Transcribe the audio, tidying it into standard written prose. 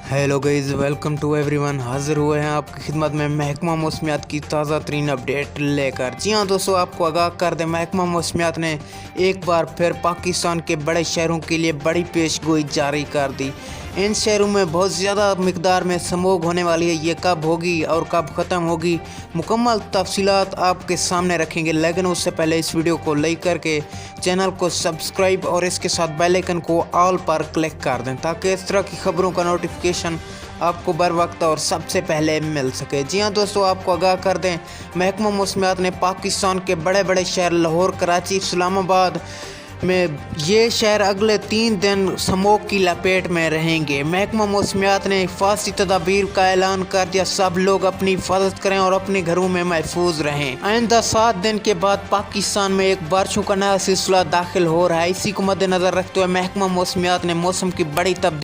Hello guys, welcome to everyone. हाजिर हुए हैं आपकी खिदमत में महकमा मौसमियात की ताज़ा तरीन अपडेट लेकर। जी हाँ दोस्तों, आपको आगाह कर दें, महकमा मौसमियात ने एक बार फिर पाकिस्तान के बड़े शहरों के लिए बड़ी पेशगोई जारी कर दी। इन शहरों में बहुत ज़्यादा मिकदार में स्मोग होने वाली है। ये कब होगी और कब ख़त्म होगी, मुकम्मल तफसीलात आपके सामने रखेंगे। लेकिन उससे पहले इस वीडियो को लाइक करके चैनल को सब्सक्राइब और इसके साथ बेल आइकन को ऑल पर क्लिक कर दें, ताकि इस तरह की खबरों का नोटिफिकेशन आपको बर वक्त और सबसे पहले मिल सके। जी हाँ दोस्तों, आपको आगाह कर दें, महकमा मौसमियात ने पाकिस्तान के बड़े बड़े शहर लाहौर, कराची, इस्लामाबाद में ये शहर अगले 3 दिन स्मोक की लपेट में रहेंगे। महकमा मौसमियात ने हिफाजती तदाबीर का ऐलान कर दिया। सब लोग अपनी हिफाजत करें और अपने घरों में महफूज रहें। आइंदा 7 दिन के बाद पाकिस्तान में एक बारिशों का नया सिलसिला दाखिल हो रहा है। इसी को मद्देनजर रखते हुए महकमा मौसमियात ने मौसम की बड़ी तब्दीली